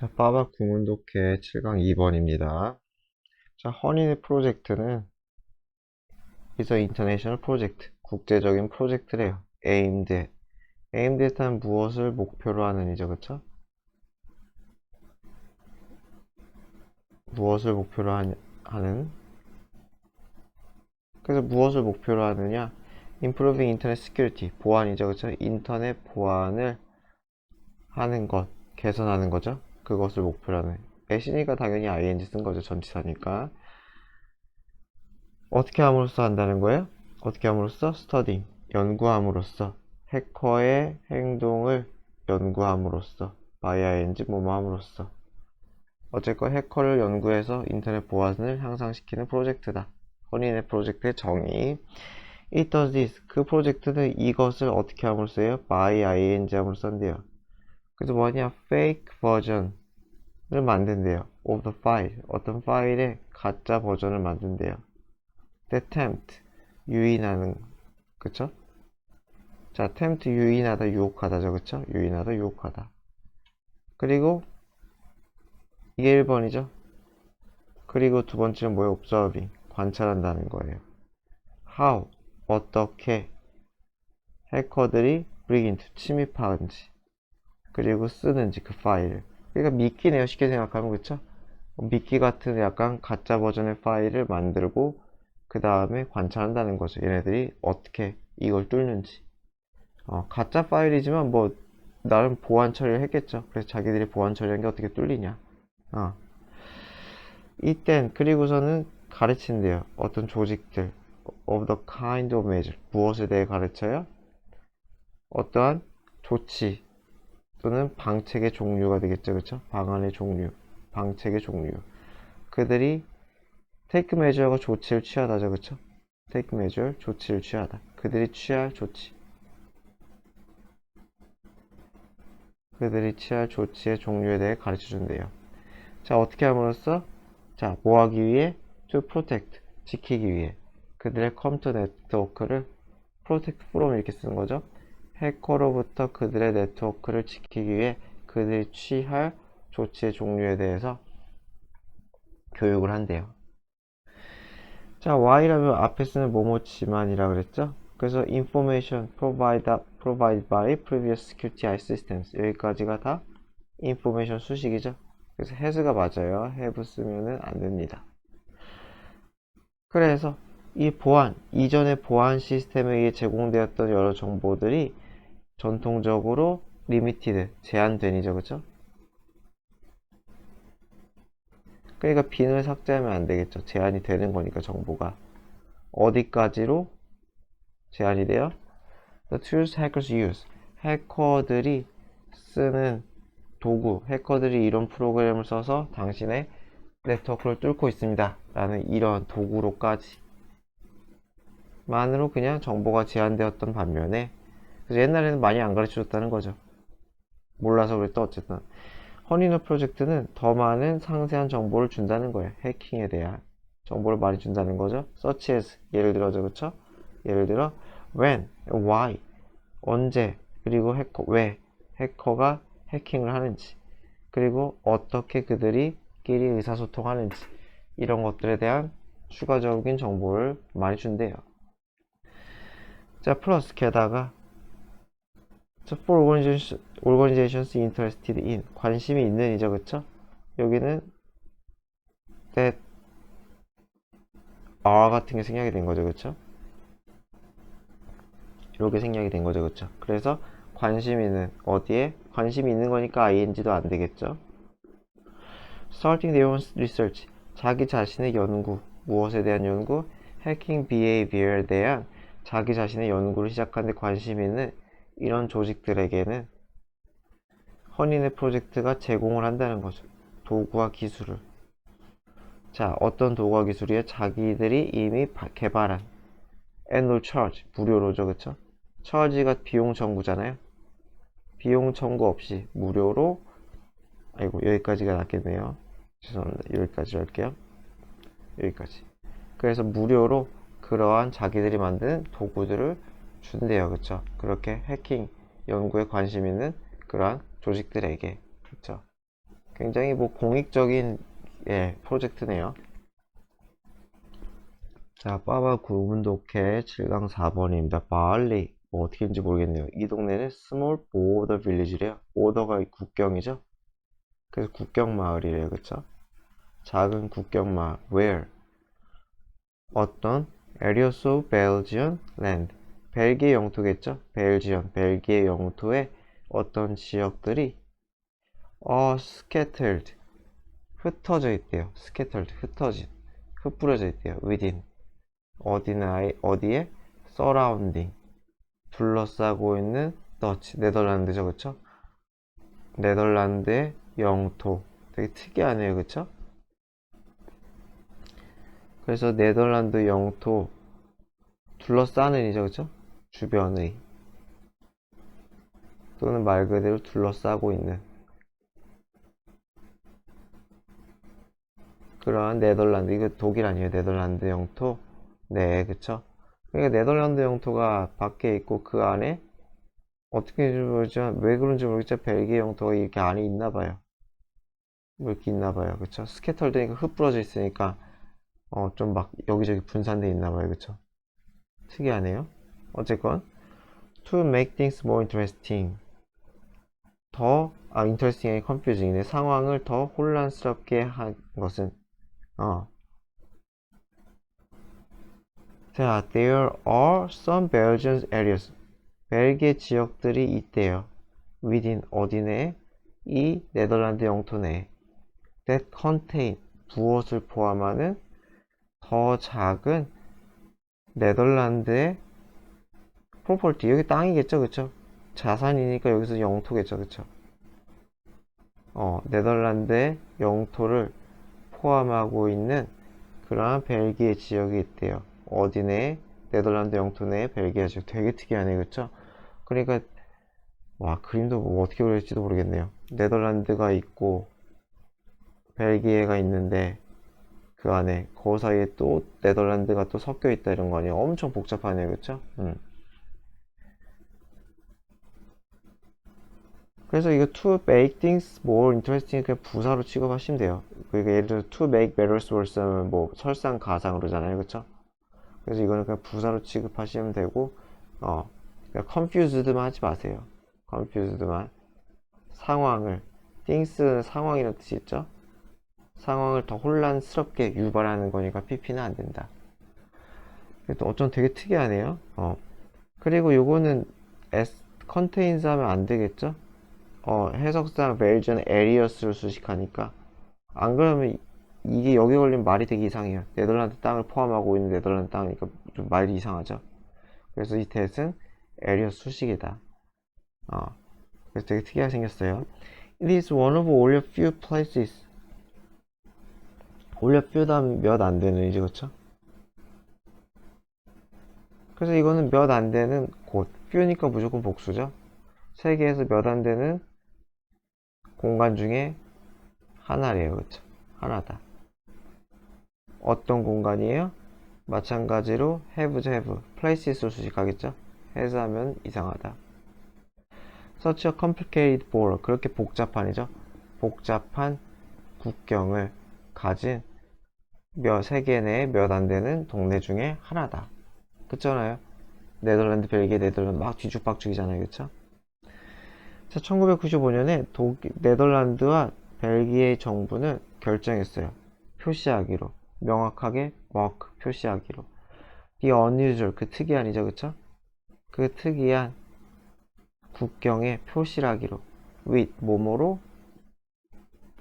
자, 빠박 구문독해 7강 2번입니다. 자, 허니네 프로젝트는 is a international project, 국제적인 프로젝트래요. aimed at 한 무엇을 목표로 하는이죠, 그쵸? 무엇을 목표로 하는 그래서 무엇을 목표로 하느냐? improving internet security, 보안이죠, 그쵸? 인터넷 보안을 하는 것, 개선하는 거죠. 그것을 목표로 하는. at이니까 당연히 ing 쓴 거죠, 전치사니까. 어떻게 함으로써 한다는 거예요? 어떻게 함으로써? studying, 연구함으로써. 해커의 행동을 연구함으로써. by ing, 뭐뭐 함으로써. 어쨌건 해커를 연구해서 인터넷 보안을 향상시키는 프로젝트다. 허니네 프로젝트의 정의. It does this. 그 프로젝트는 이것을 어떻게 함으로써 해요? by ing 함으로써 한대요. 그래서 뭐냐? fake version을 만든대요. of the file. 어떤 파일의 가짜 버전을 만든대요. tempt, 유인하는, 그쵸? 자, tempt, 유인하다, 유혹하다죠, 그쵸? 유인하다, 유혹하다. 그리고 이게 1번이죠. 그리고 두 번째는 뭐예요? observing, 관찰한다는 거예요. how, 어떻게 해커들이 break into, 침입하는지, 그리고 쓰는지 그 파일을. 그러니까 미끼네요, 쉽게 생각하면, 그쵸? 미끼 같은 약간 가짜 버전의 파일을 만들고 그 다음에 관찰한다는 거죠. 얘네들이 어떻게 이걸 뚫는지. 가짜 파일이지만 뭐 나름 보안 처리를 했겠죠. 그래서 자기들이 보안 처리한 게 어떻게 뚫리냐. 이땐 그리고서는 가르친대요. 어떤 조직들 of the kind of measure, 무엇에 대해 가르쳐요? 어떠한 조치 또는 방책의 종류가 되겠죠. 그쵸? 방안의 종류, 방책의 종류. 그들이 take measure가 조치를 취하다죠. 그쵸? take measure, 조치를 취하다. 그들이 취할 조치. 그들이 취할 조치의 종류에 대해 가르쳐 준대요. 자, 어떻게 함으로써? 자, 뭐 하기 위해? to protect, 지키기 위해. 그들의 컴퓨터 네트워크를 protect from 이렇게 쓰는 거죠. 해커로부터 그들의 네트워크를 지키기 위해 그들이 취할 조치의 종류에 대해서 교육을 한대요. 자, Y라면 앞에 쓰는 뭐뭐지만이라 그랬죠? 그래서 information provided by previous security systems. 여기까지가 다 information 수식이죠. 그래서 has가 맞아요. have 쓰면은 안 됩니다. 그래서 이 보안, 이전의 보안 시스템에 의해 제공되었던 여러 정보들이 전통적으로 limited, 제한된이죠, 그쵸? 그러니까 빈을 삭제하면 안 되겠죠. 제한이 되는 거니까 정보가. 어디까지로 제한이 돼요? The tools hackers use. 해커들이 쓰는 도구, 해커들이 이런 프로그램을 써서 당신의 네트워크를 뚫고 있습니다. 라는 이런 도구로까지 만으로 그냥 정보가 제한되었던 반면에 그래서 옛날에는 많이 안 가르쳐줬다는 거죠. 몰라서 그랬다 어쨌든 허니너 프로젝트는 더 많은 상세한 정보를 준다는 거예요. 해킹에 대한 정보를 많이 준다는 거죠. such as 예를 들어죠, 그쵸? 예를 들어 when, why, 언제, 그리고 왜 해커가 해킹을 하는지, 그리고 어떻게 그들이 끼리 의사소통하는지 이런 것들에 대한 추가적인 정보를 많이 준대요. 자, 플러스 게다가 for organizations interested in, 관심이 있는 이죠, 그쵸? 여기는 that are 같은 게 생략이 된 거죠, 그쵸? 이렇게 생략이 된 거죠, 그쵸? 그래서 관심 있는 어디에? 관심이 있는 거니까 ing도 안 되겠죠? starting their own research, 자기 자신의 연구, 무엇에 대한 연구? 해킹 behavior에 대한 자기 자신의 연구를 시작하는데 관심 있는 이런 조직들에게는 허니네 프로젝트가 제공을 한다는 거죠. 도구와 기술을. 자, 어떤 도구와 기술이에요? 자기들이 이미 개발한 annual charge, 무료로죠, 그쵸? charge가 비용 청구잖아요. 비용 청구 없이 무료로, 아이고, 여기까지가 낫겠네요. 죄송합니다. 여기까지 할게요. 여기까지. 그래서 무료로 그러한 자기들이 만든 도구들을 준대요, 그쵸? 그렇게 해킹 연구에 관심 있는 그러한 조직들에게, 그쵸? 굉장히 뭐 공익적인 프로젝트네요. 자, 빠바 구문독해 7강 4번입니다. 바알리 뭐 어떻게 인지 모르겠네요. 이 동네는 스몰 보더 빌리지래요. 보더가 국경이죠. 그래서 국경 마을이래요. 그쵸? 작은 국경 마을. Where? 어떤? Areas of Belgian land. 벨기에 영토겠죠? 벨기에 영토의 어떤 지역들이 scattered. 흩어져 있대요. scattered. 흩어진. 흩뿌려져 있대요. within. 어디에? surrounding. 둘러싸고 있는 더치. 네덜란드죠. 그쵸? 네덜란드의 영토. 되게 특이하네요. 그쵸? 그래서 네덜란드 영토 둘러싸는 이죠. 그쵸? 주변의 또는 말 그대로 둘러싸고 있는 그러한 네덜란드, 이거 독일 아니에요. 네덜란드 영토. 네, 그쵸? 그러니까 네덜란드 영토가 밖에 있고 그 안에 어떻게 모르죠? 왜 그런지 모르겠죠? 벨기에 영토가 이렇게 안에 있나 봐요. 뭐 이렇게 있나 봐요. 그쵸? 스캐털되니까 흩뿌러져 있으니까 좀 막 여기저기 분산돼 있나 봐요. 그쵸? 특이하네요. 어쨌건 to make things more interesting. interesting이 confusing이네. 상황을 더 혼란스럽게 한 것은 자, there are some Belgian areas. 벨기에 지역들이 있대요. within 어디 내? 이 네덜란드 영토 내. that contain 무엇을 포함하는 더 작은 네덜란드의 property. 여기 땅이겠죠, 그쵸? 자산이니까 여기서 영토겠죠, 그쵸? 네덜란드의 영토를 포함하고 있는 그러한 벨기에 지역이 있대요. 어디 내? 네덜란드 영토 내 벨기에 지역. 되게 특이하네, 그쵸? 그러니까 와, 그림도 뭐 어떻게 그릴지도 모르겠네요. 네덜란드가 있고 벨기에가 있는데 그 안에 그 사이에 또 네덜란드가 또 섞여 있다 이런 거 아니에요? 엄청 복잡하네요, 그쵸? 그래서 이거 to make things more interesting 그냥 부사로 취급하시면 돼요. 그러니까 예를 들어 to make matters worse 하면 뭐 설상가상으로잖아요, 그쵸? 그래서 이거는 그냥 부사로 취급하시면 되고 그냥 confused만 하지 마세요. confused만 상황을 things는 상황이라는 뜻이 있죠. 상황을 더 혼란스럽게 유발하는 거니까 PP는 안 된다. 또 어쩜 되게 특이하네요. 그리고 요거는 contains 하면 안 되겠죠? 해석상 벨전 에리어스를 수식하니까 안 그러면 이게 여기 걸리면 말이 되게 이상해요. 네덜란드 땅을 포함하고 있는 네덜란드 땅이니까 좀 말이 이상하죠. 그래서 이 텟은 에리어스 수식이다. 그래서 되게 특이하게 생겼어요. It is one of only a few places. only a few 다음 몇 안 되는 이제 그쵸? 그래서 이거는 몇 안 되는 곳. few니까 무조건 복수죠. 세계에서 몇 안 되는 공간 중에 하나래요. 그쵸? 하나다. 어떤 공간이에요? 마찬가지로 have죠, have. places로 수식하겠죠? has 하면 이상하다. such a complicated border. 그렇게 복잡한이죠? 복잡한 국경을 가진 세계 내에 몇 안 되는 동네 중에 하나다. 그렇잖아요. 네덜란드, 벨기에, 네덜란드 막 뒤죽박죽이잖아요. 그쵸? 자, 1995년에 네덜란드와 벨기에 정부는 결정했어요. 표시하기로. 명확하게 mark 표시하기로. the unusual 그 특이한이죠. 그쵸? 그 특이한 국경에 표시를 하기로. with 뭐뭐로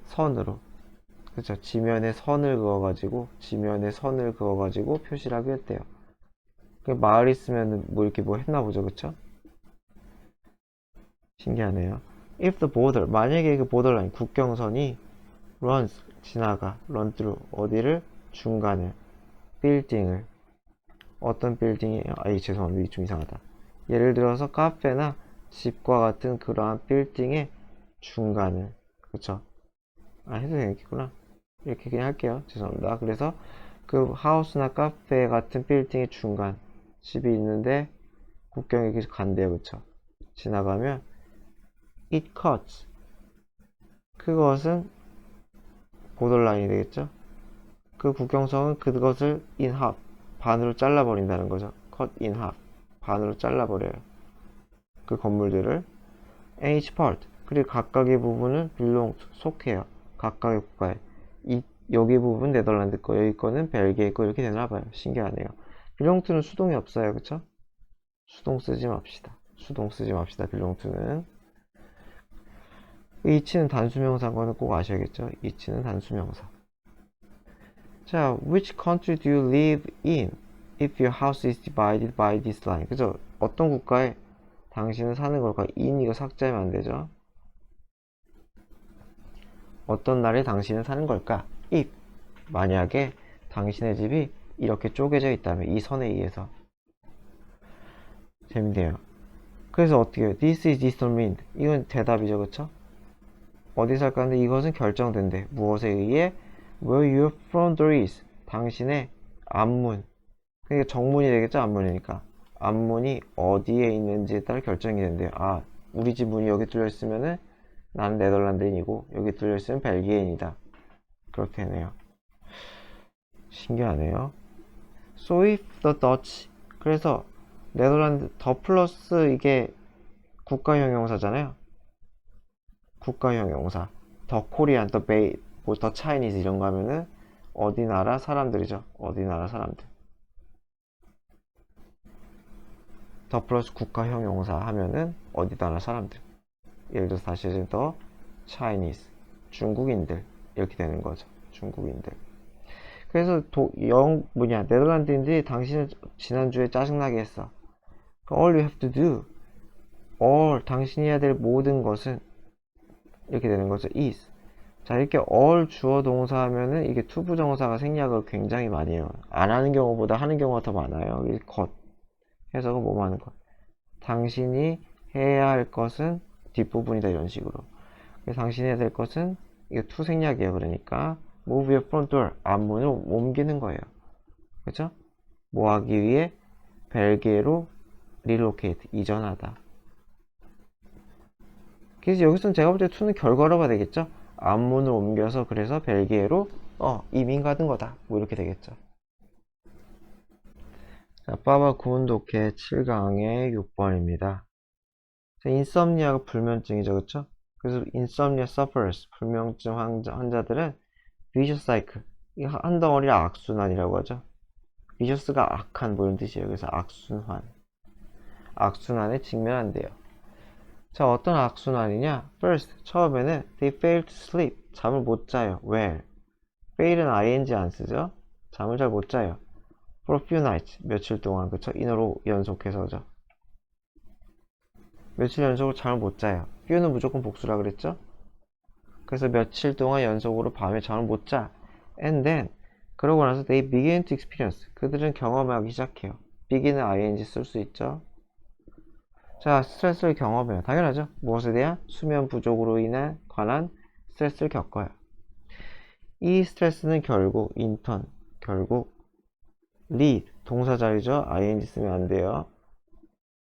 선으로. 그쵸? 지면에 선을 그어가지고 표시를 하기로 했대요. 마을 있으면 뭐 이렇게 뭐 했나 보죠. 그쵸? 신기하네요. If the border, 만약에 그 borderline, 국경선이 runs, 지나가, run through, 어디를? 중간을, 빌딩을, 어떤 빌딩이, 죄송합니다. 이게 좀 이상하다. 예를 들어서 카페나 집과 같은 그러한 빌딩의 중간을, 그쵸? 해도 되겠구나. 이렇게 그냥 할게요. 죄송합니다. 그래서 그 하우스나 카페 같은 빌딩의 중간, 집이 있는데 국경이 계속 간대요. 그쵸? 지나가면 it cuts. 그것은 보더라인이 되겠죠. 그 국경선은 그것을 in half, 반으로 잘라버린다는 거죠. cut in half, 반으로 잘라버려요. 그 건물들을. and each part, 그리고 각각의 부분은 belong to, 속해요. 각각의 국가에. 여기 부분 네덜란드 거, 여기 거는 벨기에 거, 이렇게 되나봐요. 신기하네요. belong to는 수동이 없어요. 그쵸? 수동 쓰지 맙시다. 수동 쓰지 맙시다. belong to는. each는 단수명사인 거는 꼭 아셔야겠죠? each는 단수명사. 자, which country do you live in if your house is divided by this line? 그죠? 어떤 국가에 당신은 사는 걸까? in 이거 삭제하면 안 되죠? 어떤 나라에 당신은 사는 걸까? if 만약에 당신의 집이 이렇게 쪼개져 있다면 이 선에 의해서. 재밌네요. 그래서 어떻게 해요? This is determined. 이건 대답이죠, 그쵸? 어디 살까 하는데 이것은 결정된대. 무엇에 의해? Where your front door is. 당신의 앞문. 그러니까 정문이 되겠죠? 앞문이니까. 앞문이 어디에 있는지에 따라 결정이 된대요. 아, 우리 집 문이 여기 뚫려 있으면은 나는 네덜란드인이고 여기 뚫려 있으면 벨기에인이다. 그렇게 되네요. 신기하네요. So if the Dutch. 그래서 네덜란드 더 플러스 이게 국가형 용사잖아요. 국가형 용사. 더 코리안, 더 베이, 뭐 더 차이니즈 이런 거 하면은 어디 나라 사람들이죠. 어디 나라 사람들. 더 플러스 국가형 용사 하면은 어디 나라 사람들. 예를 들어서 다시 해서 더 차이니즈, 중국인들 이렇게 되는 거죠. 중국인들. 그래서 네덜란드인들이 당신을 지난주에 짜증나게 했어. All you have to do, all 당신이 해야 될 모든 것은 이렇게 되는 거죠. is. 자, 이렇게 all 주어 동사 하면은 이게 투부정사가 생략을 굉장히 많이 해요. 안 하는 경우보다 하는 경우가 더 많아요. 이 것. 해석은 뭐뭐 하는 것. 당신이 해야 할 것은 뒷부분이다. 이런 식으로. 당신이 해야 될 것은 이게 투 생략이에요. 그러니까 move your front door. 앞문을 옮기는 거예요. 그렇죠? 뭐 하기 위해? 벨기에로 relocate. 이전하다. 그래서 여기서는 제가 볼 때 투는 결과로가 되겠죠? 앞문을 옮겨서 그래서 벨기에로 이민 가는 거다. 뭐 이렇게 되겠죠. 자, 빠바 구운독해 7강의 6번입니다. 인썸니아가 불면증이죠. 그쵸? 그래서 인썸니아 sufferers, 불면증 환자들은 vicious cycle, 이 한 덩어리를 악순환이라고 하죠. vicious가 악한 뭐 이런 뜻이에요. 그래서 악순환. 악순환에 직면한대요. 자, 어떤 악순환이냐? First, 처음에는 they fail to sleep, 잠을 못 자요. Well, fail은 ing 안 쓰죠? 잠을 잘 못 자요. For a few nights, 며칠 동안, 그쵸? 인어로 연속해서죠. 며칠 연속으로 잠을 못 자요. few는 무조건 복수라 그랬죠? 그래서 며칠 동안 연속으로 밤에 잠을 못 자. And then, 그러고 나서 they begin to experience, 그들은 경험하기 시작해요. begin은 ing 쓸 수 있죠? 자, 스트레스를 경험해요. 당연하죠. 무엇에 대한? 수면 부족으로 인해 관한 스트레스를 겪어요. 이 스트레스는 결국 결국 lead, 동사자리죠. ing 쓰면 안 돼요.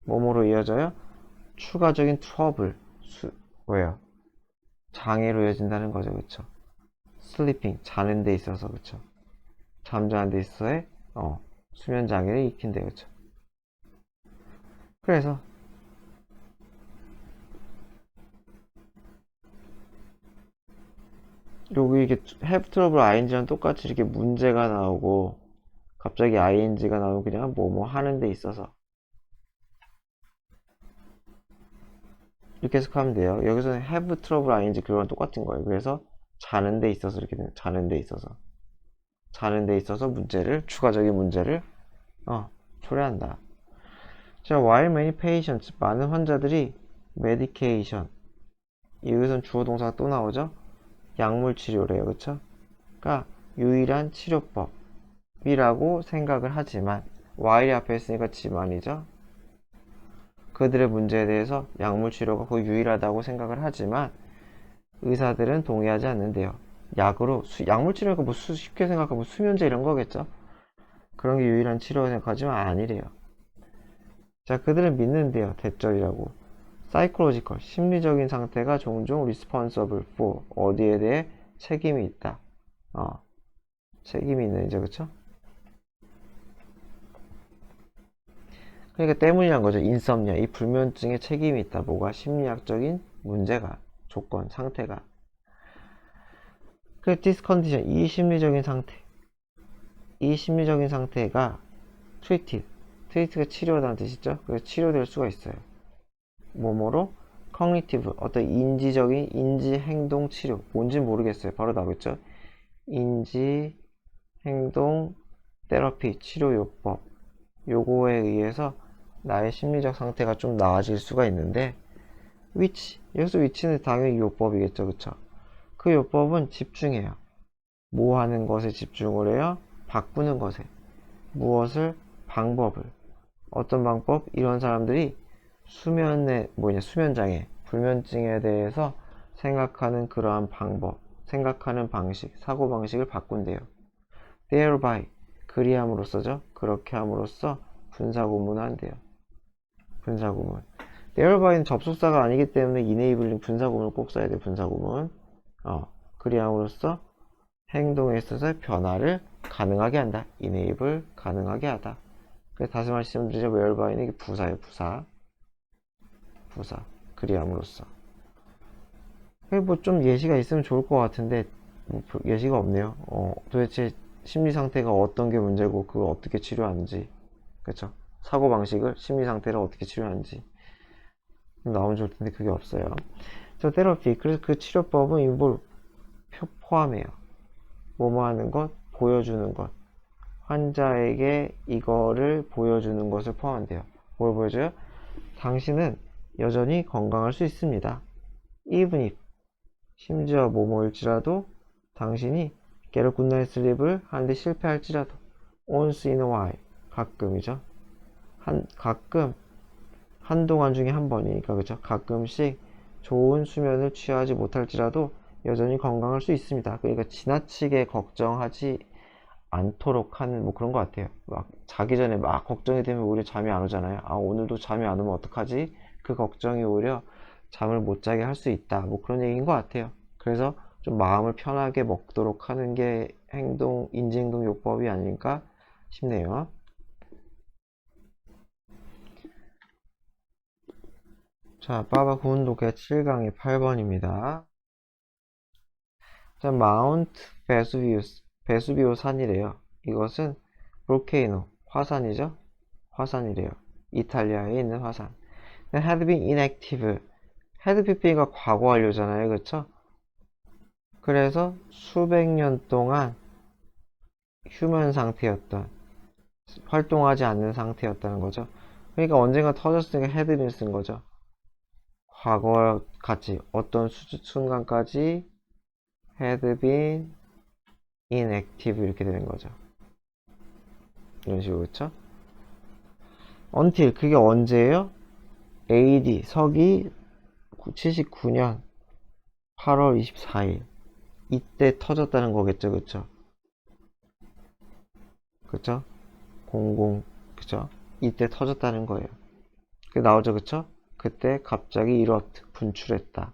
뭐뭐로 이어져요? 추가적인 트러블, 왜요? 장애로 이어진다는 거죠. 그쵸? sleeping, 자는 데 있어서, 그쵸? 잠자는 데 있어서의 수면 장애를 익힌대요. 그쵸? 그래서 여기 이게 have trouble ing랑 똑같이 이렇게 문제가 나오고 갑자기 ing가 나오면 그냥 뭐뭐 하는 데 있어서 이렇게 해석하면 돼요. 여기서는 have trouble ing 그거랑 똑같은 거예요. 그래서 자는 데 있어서 이렇게 되는, 자는 데 있어서 문제를, 추가적인 문제를 초래한다. 자, while many patients, 많은 환자들이 medication, 여기서는 주어 동사가 또 나오죠. 약물 치료래요. 그쵸? 그러니까 유일한 치료법이라고 생각을 하지만 while이 앞에 있으니까 지만이죠. 그들의 문제에 대해서 약물 치료가 거의 유일하다고 생각을 하지만 의사들은 동의하지 않는데요. 약으로 약물 치료가 뭐 쉽게 생각하면 수면제 이런 거겠죠. 그런 게 유일한 치료라고 생각하지만 아니래요. 자, 그들은 믿는데요. 대절이라고. psychological, 심리적인 상태가 종종 responsible for, 어디에 대해 책임이 있다. 책임이 있는 이제 그쵸? 그러니까 때문이란 거죠. 인썸니아. 이 불면증에 책임이 있다. 뭐가? 심리학적인 문제가, 조건, 상태가. 그 this condition, 이 심리적인 상태. 이 심리적인 상태가 treated가 치료하다는 뜻이죠. 그래서 치료될 수가 있어요. 뭐뭐로? cognitive, 어떤 인지적인 인지 행동 치료. 뭔지 모르겠어요. 바로 나오겠죠. 인지 행동 테라피 치료 요법. 요거에 의해서 나의 심리적 상태가 좀 나아질 수가 있는데, which, 여기서 which는 당연히 요법이겠죠. 그쵸? 그 요법은 집중해요. 뭐 하는 것에 집중을 해요? 바꾸는 것에. 무엇을? 방법을. 어떤 방법? 이런 사람들이 수면장애, 불면증에 대해서 생각하는 그러한 방법, 생각하는 방식, 사고방식을 바꾼대요. thereby, 그리함으로써죠. 그렇게 함으로써 분사구문을 한대요. 분사구문. therby는 접속사가 아니기 때문에 enabling 분사구문을 꼭 써야 돼. 분사구문. 그리함으로써 행동에 있어서 변화를 가능하게 한다. enable, 가능하게 하다. 그래서 다시 말씀드리죠. whereby는 이게 부사예요. 부사. 그리함으로써. 뭐 좀 예시가 있으면 좋을 것 같은데 뭐 예시가 없네요. 도대체 심리 상태가 어떤 게 문제고 그걸 어떻게 치료하는지, 그렇죠? 사고 방식을, 심리 상태를 어떻게 치료하는지 나오면 좋을 텐데 그게 없어요. 저 테라피, 그래서 그 치료법은 인볼 포함해요. 뭐뭐 하는 것, 보여주는 것. 환자에게 이거를 보여주는 것을 포함한대요. 뭘 보여줘요? 당신은 여전히 건강할 수 있습니다. even if, 심지어 뭐뭐일지라도 당신이 get a good night sleep을 하는데 실패할지라도 once in a while, 가끔이죠. 가끔, 한동안 중에 한 번이니까, 그죠? 가끔씩 좋은 수면을 취하지 못할지라도 여전히 건강할 수 있습니다. 그러니까 지나치게 걱정하지 않도록 하는 뭐 그런 것 같아요. 막 자기 전에 막 걱정이 되면 오히려 잠이 안 오잖아요. 오늘도 잠이 안 오면 어떡하지? 그 걱정이 오히려 잠을 못 자게 할 수 있다. 뭐 그런 얘기인 것 같아요. 그래서 좀 마음을 편하게 먹도록 하는 게 인지행동 요법이 아닐까 싶네요. 자, 빠바 구운독의 7강의 8번입니다. 자, 마운트 베수비오 산이래요. 이것은 볼케이노, 화산이죠? 화산이래요. 이탈리아에 있는 화산. had been inactive. had pp가 과거 완료잖아요. 그쵸? 그래서 수백 년 동안 휴먼 상태였던, 활동하지 않는 상태였다는 거죠. 그러니까 언젠가 터졌으니까 had been 쓴 거죠. 과거같이 어떤 순간까지 had been inactive 이렇게 되는 거죠. 이런 식으로. 그쵸? until, 그게 언제예요? AD 서기 79년 8월 24일 이때 터졌다는 거겠죠. 그쵸? 그쵸? 00, 그쵸? 이때 터졌다는 거예요. 그게 나오죠. 그쵸? 그때 갑자기 분출했다.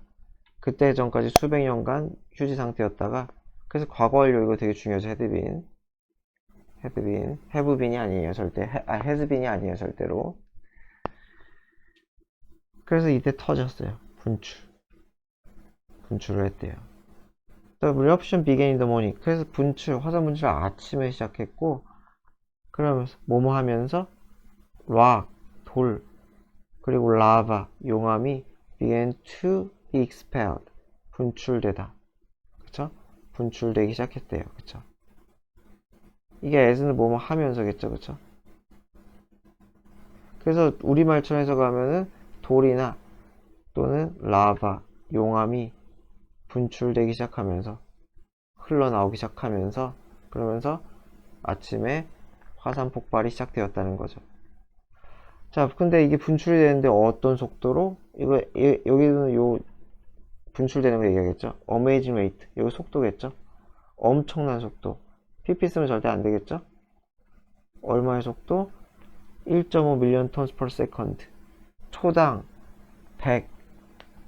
그때 전까지 수백 년간 휴지 상태였다가, 그래서 과거 완료 이거 되게 중요하죠. have been이 아니에요. 절대. has been이 아니에요. 절대로. 그래서 이때 터졌어요. 분출을 했대요. The eruption began in the morning. 그래서 화산 분출을 아침에 시작했고, 그러면서 뭐뭐 하면서 돌, 그리고 라바, 용암이 began to be expelled. 분출되다. 그쵸? 분출되기 시작했대요. 그쵸? 이게 as는 뭐뭐 하면서겠죠. 그쵸? 그래서 우리말처럼 해석하면은 돌이나 또는 라바, 용암이 분출되기 시작하면서, 흘러나오기 시작하면서, 그러면서 아침에 화산 폭발이 시작되었다는 거죠. 자, 근데 이게 분출이 되는데 어떤 속도로? 여기는 요 분출되는 거 얘기하겠죠? Amazing rate. 여기 속도겠죠? 엄청난 속도. pp 쓰면 절대 안 되겠죠? 얼마의 속도? 1.5 million tons per second. 초당 100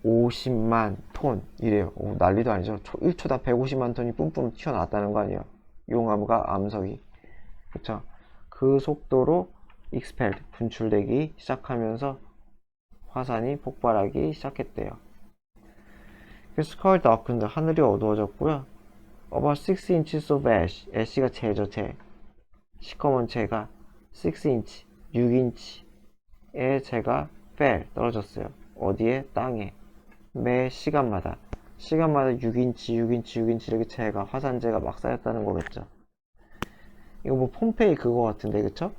50만 톤 이래요. 오, 난리도 아니죠. 1초당 150만 톤이 뿜뿜 튀어나왔다는 거 아니에요. 용암과 암석이. 그쵸? 그 속도로 expelled, 분출되기 시작하면서 화산이 폭발하기 시작했대요. 그래서 sky darkened, 하늘이 어두워졌고요. About 6 inches of ash, ash가 재죠, 재. 시커먼 재가 6 inch, 6인치의 재가 fell, 떨어졌어요. 어디에? 땅에. 매 시간마다 6인치, 6인치, 6인치 이렇게 재가, 화산재가 막 쌓였다는 거겠죠. 이거 뭐 폼페이 그거 같은데, 그쵸?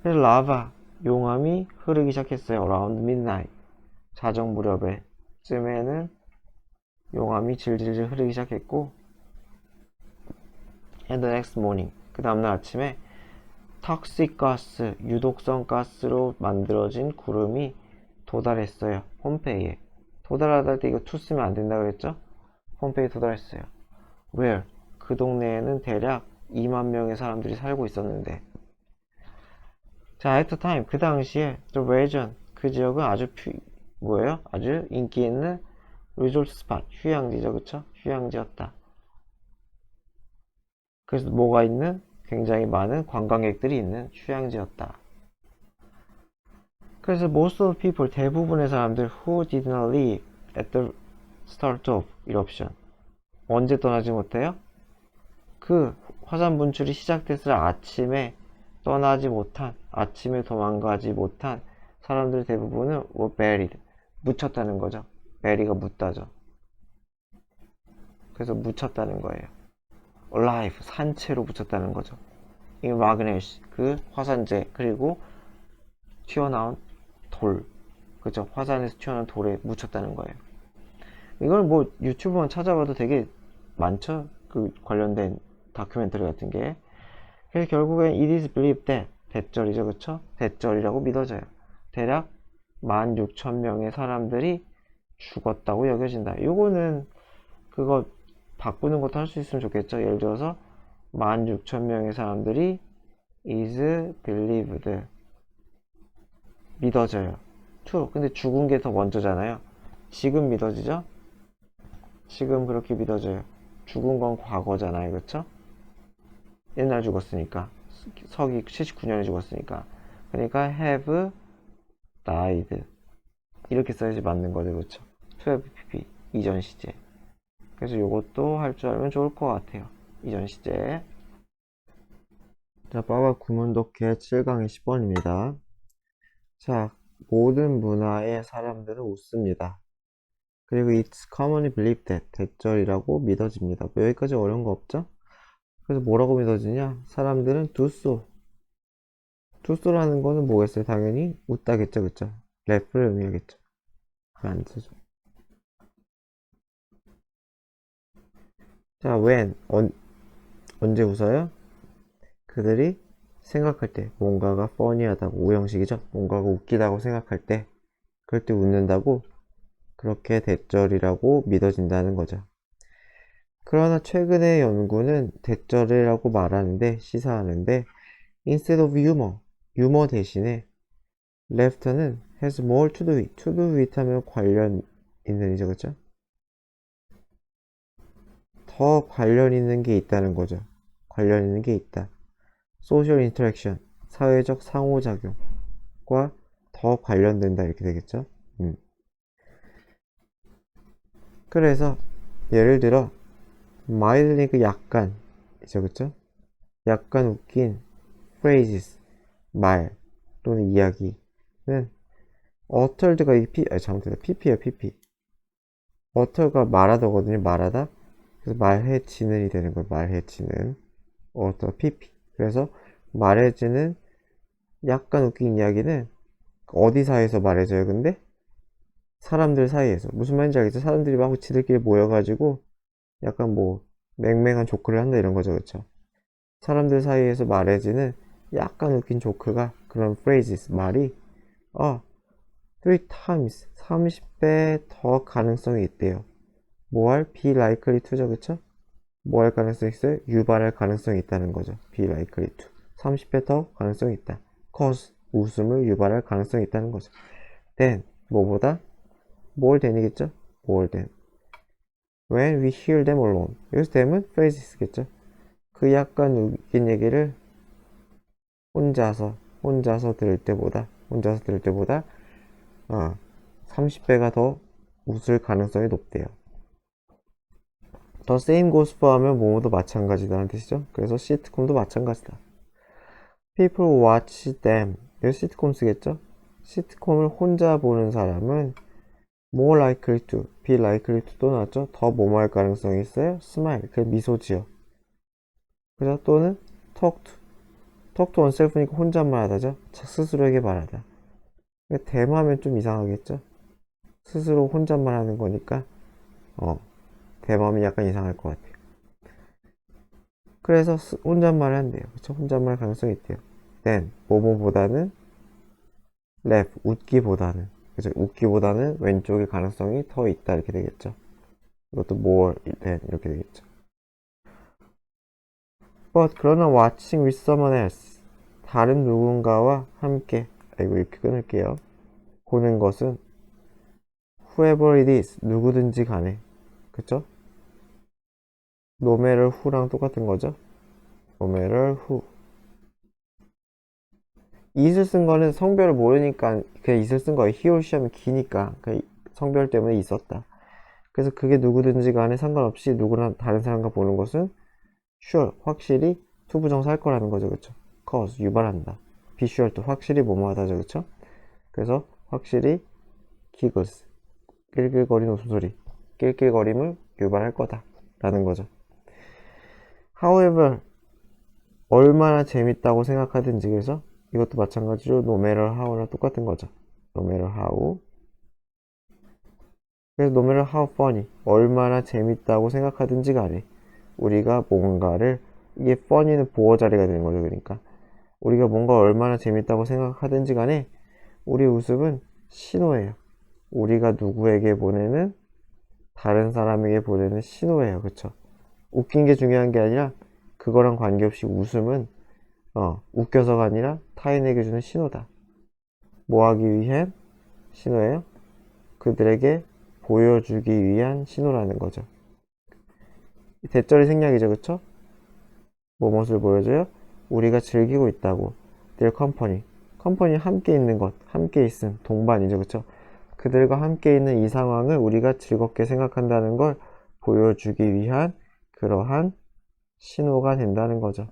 그래서 라바, 용암이 흐르기 시작했어요. around midnight. 자정 무렵에 쯤에는 용암이 질질질 흐르기 시작했고, and the next morning, 그 다음날 아침에 toxic 가스, 유독성 가스로 만들어진 구름이 도달했어요. 폼페이에. 도달하다 할 때 이거 to 쓰면 안 된다 그랬죠? 폼페이에 도달했어요. where? 그 동네에는 대략 2만 명의 사람들이 살고 있었는데, 자, at the time, 그 당시에 the region, 그 지역은 아주 뭐예요? 아주 인기 있는 resort spot, 휴양지죠, 그쵸? 휴양지였다. 그래서 뭐가 있는? 굉장히 많은 관광객들이 있는 휴양지였다. 그래서 most of the people, 대부분의 사람들 who did not leave at the start of eruption. 언제 떠나지 못해요? 그 화산 분출이 시작됐을 아침에 떠나지 못한, 아침에 도망가지 못한 사람들 대부분은 were buried, 묻혔다는 거죠. bury가 묻다죠. 그래서 묻혔다는 거예요. alive, 산채로 묻혔다는 거죠. 이 magnesia, 그 화산재, 그리고 튀어나온 돌, 그죠? 화산에서 튀어나온 돌에 묻혔다는 거예요. 이걸 뭐 유튜브만 찾아봐도 되게 많죠? 그 관련된 다큐멘터리 같은 게. 그래서 결국엔 it is believed that, 대절이죠, 그쵸? 대절이라고 믿어져요. 대략 16,000명의 사람들이 죽었다고 여겨진다. 요거는 그거 바꾸는 것도 할 수 있으면 좋겠죠. 예를 들어서 16,000명의 사람들이 is believed, 믿어져요. true. 근데 죽은 게 더 먼저잖아요. 지금 믿어지죠? 지금 그렇게 믿어져요. 죽은 건 과거잖아요, 그쵸? 옛날 죽었으니까. 서기 79년에 죽었으니까. 그러니까 have died 이렇게 써야지 맞는 거죠, 그쵸? 12pp, 이전 시제. 그래서 요것도 할 줄 알면 좋을 것 같아요. 이전 시제. 자, 빠바 구문독해 7강의 10번입니다. 자, 모든 문화의 사람들은 웃습니다. 그리고 it's commonly believed that, 대절이라고 믿어집니다. 뭐 여기까지 어려운 거 없죠? 그래서 뭐라고 믿어지냐? 사람들은 do so. do so라는 거는 뭐겠어요? 당연히 웃다겠죠, 그쵸? laught를 의미하겠죠. 안 쓰죠. 자, when, 언제 웃어요? 그들이 생각할 때, 뭔가가 funny하다고, 오형식이죠? 뭔가가 웃기다고 생각할 때, 그럴 때 웃는다고, 그렇게 대절이라고 믿어진다는 거죠. 그러나 최근의 연구는 대절이라고 말하는데, 시사하는데, instead of humor, 유머 대신에 laughter는 has more to do with, to do with 하면 관련 있는 이죠, 그죠? 더 관련 있는 게 있다는 거죠. 관련 있는 게 있다. social interaction, 사회적 상호작용과 더 관련된다 이렇게 되겠죠. 그래서 예를 들어 mildly, 그 약간 이죠, 그쵸? 약간 웃긴 phrases, 말 또는 이야기는 uttered가 잘못했다. pp예요, pp. utter가 말하다거든요, 말하다. 그래서 말해지는이 되는 거예요, 말해지는. utter, pp. 그래서 말해지는 약간 웃긴 이야기는 어디 사이에서 말해져요, 근데? 사람들 사이에서. 무슨 말인지 알겠죠? 사람들이 막 지들끼리 모여가지고 약간 뭐 맹맹한 조크를 한다 이런 거죠, 그쵸? 사람들 사이에서 말해지는 약간 웃긴 조크가, 그런 phrases, 말이 3 times, 30배 더 가능성이 있대요. 뭐 할? be likely to죠, 그쵸? 뭐 할 가능성이 있어요? 유발할 가능성이 있다는 거죠. be likely to. 30배 더 가능성이 있다. cause, 웃음을 유발할 가능성이 있다는 거죠. then, 뭐보다? more than이겠죠? more than. When we hear them alone. 여기서 them은 phrases겠죠? 그 약간 웃긴 얘기를 혼자서 들을 때보다 30배가 더 웃을 가능성이 높대요. The same goes for 하면 뭐뭐도 마찬가지다는 뜻이죠. 그래서 시트콤도 마찬가지다. People watch them. 여기 시트콤 쓰겠죠? 시트콤을 혼자 보는 사람은 more likely to, be likely to 또 나왔죠? 더 뭐뭐할 가능성이 있어요? smile, 그 미소 지어. 그죠? 또는 talk to oneself니까 혼잣말 하다죠? 스스로에게 말하다. 대마하면 좀 이상하겠죠? 스스로 혼잣말 하는 거니까 대마하면 약간 이상할 것 같아요. 그래서 혼잣말을 한대요. 그쵸? 혼잣말 가능성이 있대요. then 뭐뭐보다는 laugh 웃기보다는, 그죠? 웃기보다는 왼쪽의 가능성이 더 있다 이렇게 되겠죠. 이것도 more than 이렇게 되겠죠. but 그러나 watching with someone else 다른 누군가와 함께 이렇게 끊을게요. 보는 것은 whoever it is 누구든지 간에, 그쵸? no matter who랑 똑같은 거죠. no matter who. it을 쓴 거는 성별을 모르니까 그냥 it을 쓴 거예요. he or she 하면 기니까 성별 때문에 있었다. 그래서 그게 누구든지 간에 상관없이 누구나 다른 사람과 보는 것은 sure 확실히 투부정사 할 거라는 거죠. 그쵸? cause 유발한다. be sure 또 확실히 뭐뭐하다죠. 그쵸? 그래서 확실히 giggles 낄낄거리는 웃음소리, 낄낄거림을 유발할 거다 라는 거죠. however 얼마나 재밌다고 생각하든지, 그래서 이것도 마찬가지로 no matter how랑 똑같은 거죠. no matter how. 그래서 no matter how funny 얼마나 재밌다고 생각하든지 간에 우리가 뭔가를, 이게 funny는 보어 자리가 되는 거죠. 그러니까 우리가 뭔가 얼마나 재밌다고 생각하든지 간에 우리 웃음은 신호예요. 우리가 누구에게 보내는, 다른 사람에게 보내는 신호예요. 그쵸? 웃긴 게 중요한 게 아니라 그거랑 관계없이 웃음은 웃겨서가 아니라 타인에게 주는 신호다. 뭐 하기 위한 신호예요? 그들에게 보여주기 위한 신호라는 거죠. 대절이 생략이죠. 그쵸? 무엇을 보여줘요? 우리가 즐기고 있다고. their company. 컴퍼니 함께 있는 것, 함께 있음, 동반이죠. 그쵸? 그들과 함께 있는 이 상황을 우리가 즐겁게 생각한다는 걸 보여주기 위한 그러한 신호가 된다는 거죠.